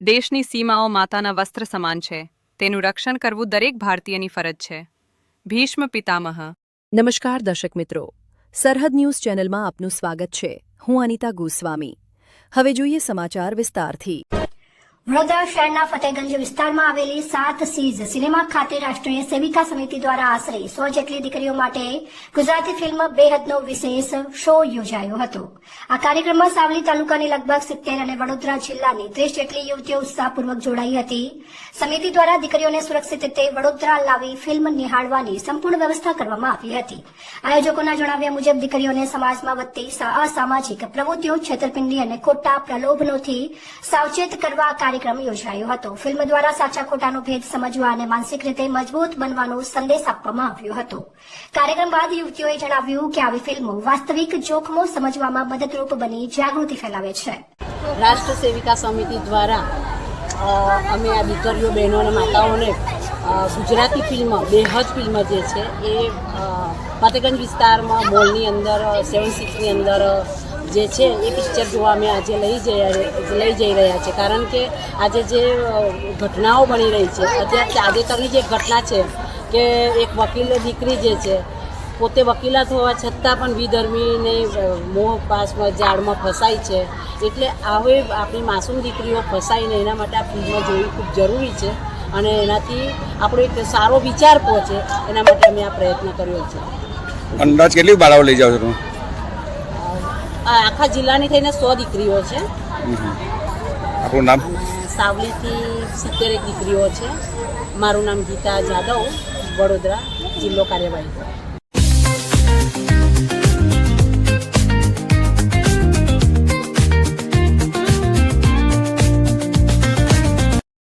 દેશની સીમાઓ માતાના વસ્ત્ર સમાન છે. તેનું રક્ષણ કરવું દરેક ભારતીયની ફરજ છે. ભીષ્મ પિતામહ. નમસ્કાર દર્શક મિત્રો, સરહદ ન્યૂઝ ચેનલમાં આપનું સ્વાગત છે. હું અનિતા ગોસ્વામી. હવે જોઈએ સમાચાર વિસ્તારથી. વડોદરા શહેરના ફતેગંજ વિસ્તારમાં આવેલી 7 સીઝ સિનેમા ખાતે રાષ્ટ્રીય સેવિકા સમિતિ દ્વારા આશરે 100 જેટલી દીકરીઓ માટે ગુજરાતી ફિલ્મ બેહદનો વિશેષ શો યોજાયો હતો. આ કાર્યક્રમમાં સાવલી તાલુકાની લગભગ 70 અને વડોદરા જિલ્લાની 30 જેટલી યુવતીઓ ઉત્સાહપૂર્વક જોડાઈ હતી. સમિતિ દ્વારા દીકરીઓને સુરક્ષિત રીતે વડોદરા લાવી ફિલ્મ નિહાળવાની સંપૂર્ણ વ્યવસ્થા કરવામાં આવી હતી. આયોજકોના જણાવ્યા મુજબ દીકરીઓને સમાજમાં વધતી અસામાજિક પ્રવૃત્તિઓ, છેતરપિંડી અને ખોટા પ્રલોભનોથી સાવચેત કરવા કાર્યક્રમ યોજાયો હતો. ફિલ્મ દ્વારા સાચા ખોટાનો ભેદ સમજવા અને માનસિક રીતે મજબૂત બનવાનો સંદેશ આપવામાં આવ્યો હતો. કાર્યક્રમ બાદ યુવતીઓએ જણાવ્યું કે આવી ફિલ્મો વાસ્તવિક જોખમો સમજવામાં મદદરૂપ બની જાગૃતિ ફેલાવે છે. રાષ્ટ્ર સેવિકા સમિતિ દ્વારા અમે આ દીકરીઓ, બહેનો અને માતાઓને ગુજરાતી ફિલ્મ બેહદ ફિલ્મ જે છે એ ફતેગંજ વિસ્તારમાં મોલની અંદર 76ની અંદર જે છે એ પિક્ચર જોવા અમે આજે લઈ જઈ રહ્યા છે. કારણ કે આજે જે ઘટનાઓ બની રહી છે, અત્યારે તાજેતરની જે ઘટના છે કે એક વકીલ દીકરી જે છે પોતે વકીલાત હોવા છતાં પણ વિધર્મીને મોહ પાસમાં જાળમાં ફસાય છે. એટલે હવે આપણી માસૂમ દીકરીઓ ફસાઈને એના માટે આ ફિલ્મ જોવી ખૂબ જરૂરી છે અને એનાથી આપણો એક સારો વિચાર પહોંચે એના માટે અમે આ પ્રયત્ન કર્યો છે. અંદાજ કેટલી બાળાઓ લઈ જાઓ છો તમે? આખા જિલ્લાની થઈને 100 દીકરીઓ છે. આપણું નામ? સાવલીથી 70 દીકરીઓ છે. મારું નામ ગીતા જાદવ, વડોદરા, જિલ્લો કાર્યવાહી.